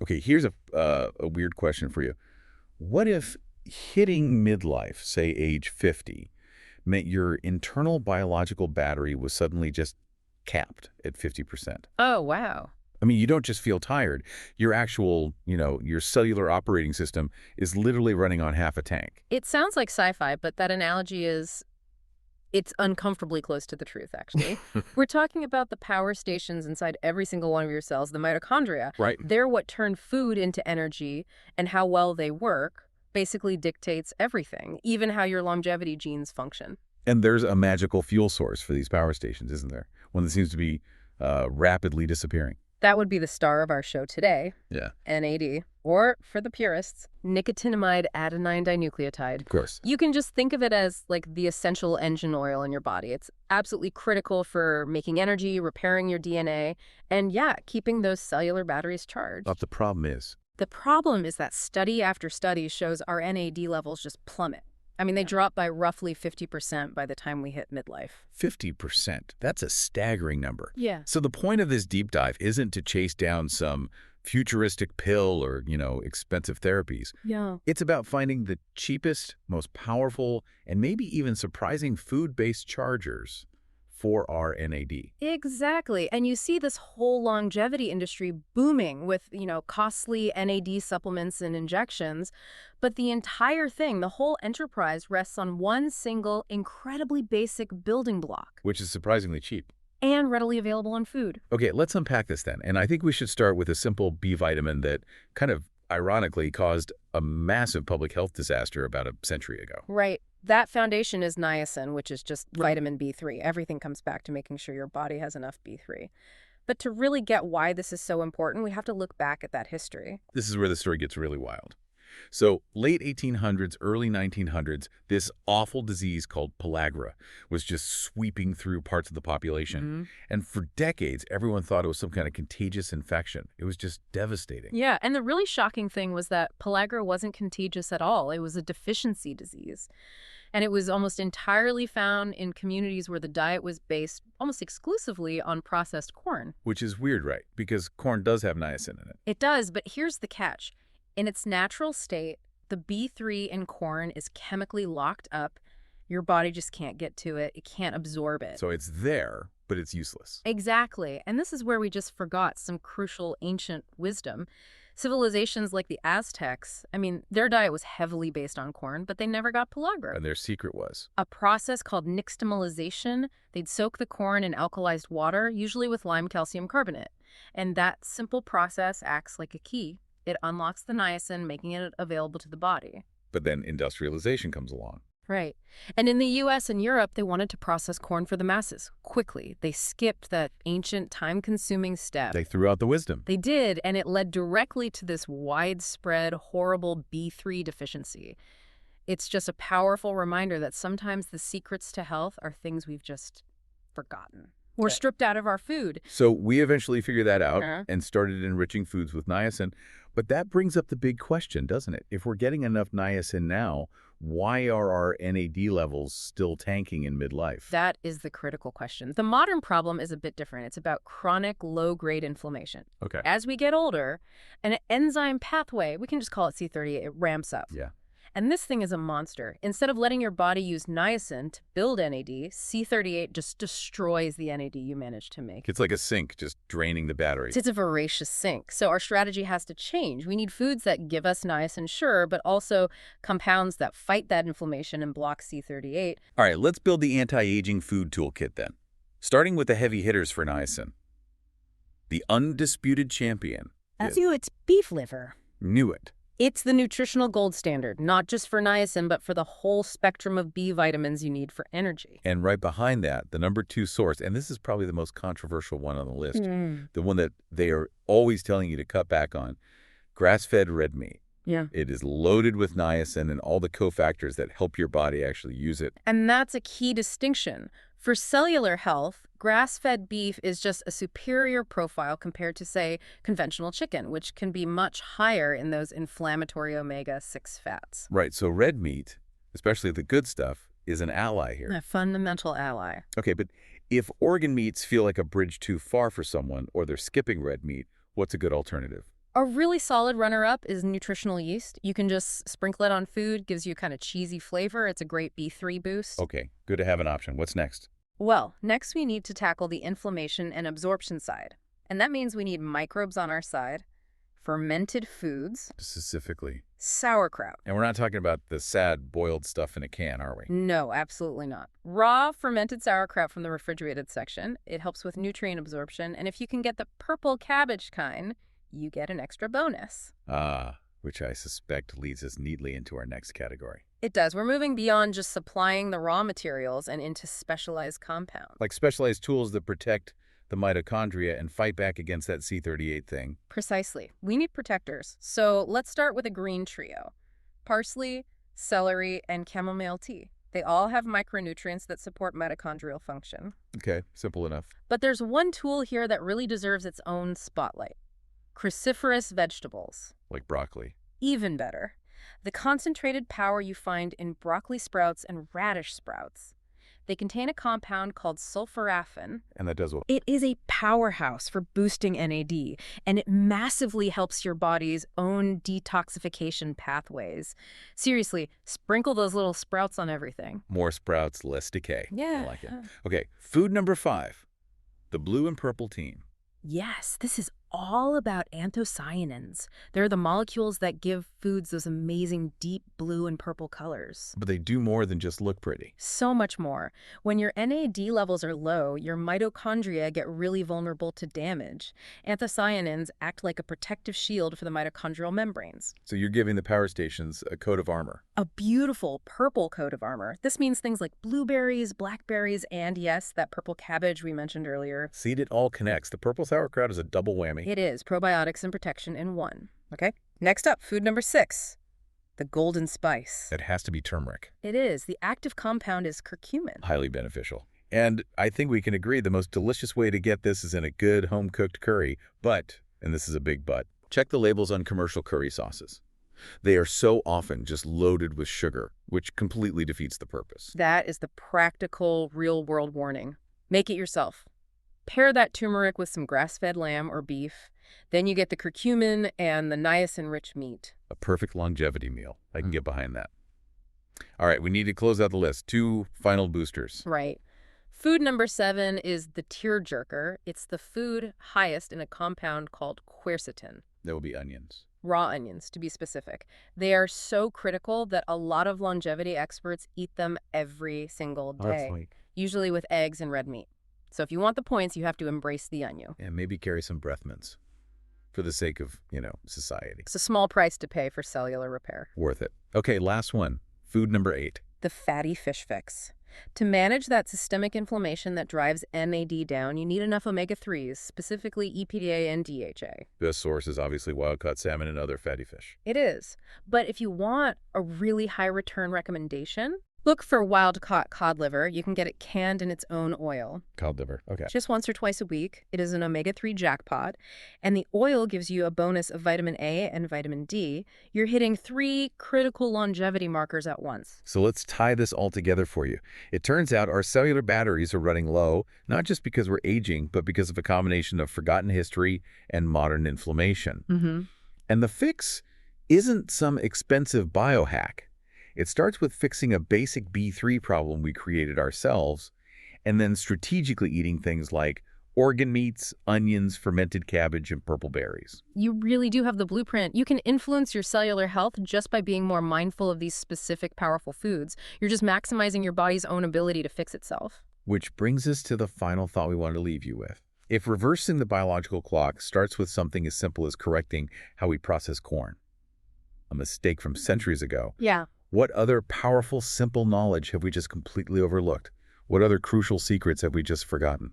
Okay, here's a weird question for you. What if hitting midlife, say age 50, meant your internal biological battery was suddenly just capped at 50%? Oh, wow. I mean, you don't just feel tired. Your actual, your cellular operating system is literally running on half a tank. It sounds like sci-fi, but that analogy it's uncomfortably close to the truth, actually. We're talking about the power stations inside every single one of your cells, the mitochondria. Right. They're what turn food into energy, and how well they work basically dictates everything, even how your longevity genes function. And there's a magical fuel source for these power stations, isn't there? One that seems to be rapidly disappearing. That would be the star of our show today, Yeah, NAD, or for the purists, nicotinamide adenine dinucleotide. of course. You can just think of it as like the essential engine oil in your body. It's absolutely critical for making energy, repairing your DNA, and yeah, keeping those cellular batteries charged. But the problem is, The problem is that study after study shows our NAD levels just plummet. I mean, they drop by roughly 50% by the time we hit midlife. 50%. That's a staggering number. Yeah. So the point of this deep dive isn't to chase down some futuristic pill or, expensive therapies. Yeah. It's about finding the cheapest, most powerful, and maybe even surprising food-based chargers for our NAD. Exactly. And you see this whole longevity industry booming with, costly NAD supplements and injections. But the entire thing, the whole enterprise rests on one single, incredibly basic building block Which is surprisingly cheap. and readily available on food. Okay, let's unpack this then. And I think we should start with a simple B vitamin that kind of ironically caused a massive public health disaster about a century ago. Right. That foundation is niacin, which is just vitamin B3. Everything comes back to making sure your body has enough B3. But to really get why this is so important, we have to look back at that history. This is where the story gets really wild. So late 1800s, early 1900s, this awful disease called pellagra was just sweeping through parts of the population. And for decades, everyone thought it was some kind of contagious infection. It was just devastating. Yeah, and the really shocking thing was that pellagra wasn't contagious at all. It was a deficiency disease. And it was almost entirely found in communities where the diet was based almost exclusively on processed corn. Which is weird, right? Because corn does have niacin in it. It does, but here's the catch. In its natural state, the B3 in corn is chemically locked up. Your body just can't get to it. It can't absorb it. So it's there, but it's useless. Exactly. And this is where we just forgot some crucial ancient wisdom. Civilizations like the Aztecs, their diet was heavily based on corn, but they never got pellagra. And their secret was? A process called nixtamalization. They'd soak the corn in alkalized water, usually with lime calcium carbonate. And that simple process acts like a key. It unlocks the niacin, making it available to the body. But then industrialization comes along. Right. And in the U.S. and Europe, they wanted to process corn for the masses quickly. They skipped that ancient, time-consuming step. They threw out the wisdom. They did, and it led directly to this widespread, horrible B3 deficiency. It's just a powerful reminder that sometimes the secrets to health are things we've just forgotten. We're stripped out of our food. So we eventually figured that out and started enriching foods with niacin. But that brings up the big question, doesn't it? If we're getting enough niacin now, why are our NAD levels still tanking in midlife? That is the critical question. The modern problem is a bit different. It's about chronic low-grade inflammation. Okay. As we get older, an enzyme pathway, we can just call it C38, it ramps up. Yeah. And this thing is a monster. Instead of letting your body use niacin to build NAD, C38 just destroys the NAD you managed to make. It's like a sink just draining the battery. It's a voracious sink. So our strategy has to change. We need foods that give us niacin, sure, but also compounds that fight that inflammation and block C38. All right, let's build the anti-aging food toolkit then. Starting with the heavy hitters for niacin. The undisputed champion. It's beef liver. Knew it. It's the nutritional gold standard, not just for niacin, but for the whole spectrum of B vitamins you need for energy. And right behind that, the number 2 source, and this is probably the most controversial one on the list, the one that they are always telling you to cut back on, grass-fed red meat. Yeah. It is loaded with niacin and all the cofactors that help your body actually use it. And that's a key distinction. For cellular health, grass-fed beef is just a superior profile compared to, say, conventional chicken, which can be much higher in those inflammatory omega-6 fats. Right, so red meat, especially the good stuff, is an ally here. A fundamental ally. Okay, but if organ meats feel like a bridge too far for someone or they're skipping red meat, what's a good alternative? A really solid runner-up is nutritional yeast. You can just sprinkle it on food, gives you kind of cheesy flavor. It's a great B3 boost. Okay, good to have an option. What's next? Well, next we need to tackle the inflammation and absorption side. And that means we need microbes on our side, fermented foods, Specifically. sauerkraut. And we're not talking about the sad boiled stuff in a can, are we? No, absolutely not. Raw fermented sauerkraut from the refrigerated section. It helps with nutrient absorption. And if you can get the purple cabbage kind, you get an extra bonus. Which I suspect leads us neatly into our next category. It does. We're moving beyond just supplying the raw materials and into specialized compounds. Like specialized tools that protect the mitochondria and fight back against that C38 thing. Precisely. We need protectors. So let's start with a green trio. Parsley, celery, and chamomile tea. They all have micronutrients that support mitochondrial function. Okay, simple enough. But there's one tool here that really deserves its own spotlight. Cruciferous vegetables. Like broccoli. Even better. The concentrated power you find in broccoli sprouts and radish sprouts. They contain a compound called sulforaphane. And that does what? It is a powerhouse for boosting NAD, and it massively helps your body's own detoxification pathways. Seriously, sprinkle those little sprouts on everything. More sprouts, less decay. Yeah. I like it. Okay, food number 5. The blue and purple team. Yes, this is all about anthocyanins. They're the molecules that give foods those amazing deep blue and purple colors. But they do more than just look pretty. So much more. When your NAD levels are low, your mitochondria get really vulnerable to damage. Anthocyanins act like a protective shield for the mitochondrial membranes. So you're giving the power stations a coat of armor. A beautiful purple coat of armor. This means things like blueberries, blackberries, and yes, that purple cabbage we mentioned earlier. See, it all connects. The purple sauerkraut is a double whammy. It is probiotics and protection in one. Okay? Next up, food number 6. The golden spice. It has to be turmeric. It is. The active compound is curcumin. Highly beneficial. And I think we can agree the most delicious way to get this is in a good home-cooked curry. But, and this is a big but, check the labels on commercial curry sauces. They are so often just loaded with sugar, which completely defeats the purpose. That is the practical, real-world warning. Make it yourself. Pair that turmeric with some grass-fed lamb or beef. Then you get the curcumin and the niacin-rich meat. A perfect longevity meal. I can get behind that. All right, we need to close out the list. 2 final boosters. Right. Food number 7 is the tearjerker. It's the food highest in a compound called quercetin. That will be onions. Raw onions, to be specific. They are so critical that a lot of longevity experts eat them every single day, usually with eggs and red meat. So if you want the points, you have to embrace the onion. And maybe carry some breath mints for the sake of, society. It's a small price to pay for cellular repair. Worth it. Okay, last one. Food number 8. The fatty fish fix. To manage that systemic inflammation that drives NAD down, you need enough omega-3s, specifically EPA and DHA. Best source is obviously wild-caught salmon and other fatty fish. It is. But if you want a really high-return recommendation, look for wild-caught cod liver. You can get it canned in its own oil. Cod liver. Okay. Just once or twice a week. It is an omega-3 jackpot. And the oil gives you a bonus of vitamin A and vitamin D. You're hitting 3 critical longevity markers at once. So let's tie this all together for you. It turns out our cellular batteries are running low, not just because we're aging, but because of a combination of forgotten history and modern inflammation. And the fix isn't some expensive biohack. It starts with fixing a basic B3 problem we created ourselves, and then strategically eating things like organ meats, onions, fermented cabbage, and purple berries. You really do have the blueprint. You can influence your cellular health just by being more mindful of these specific powerful foods. You're just maximizing your body's own ability to fix itself. Which brings us to the final thought we want to leave you with. If reversing the biological clock starts with something as simple as correcting how we process corn, a mistake from centuries ago, Yeah. what other powerful, simple knowledge have we just completely overlooked? What other crucial secrets have we just forgotten?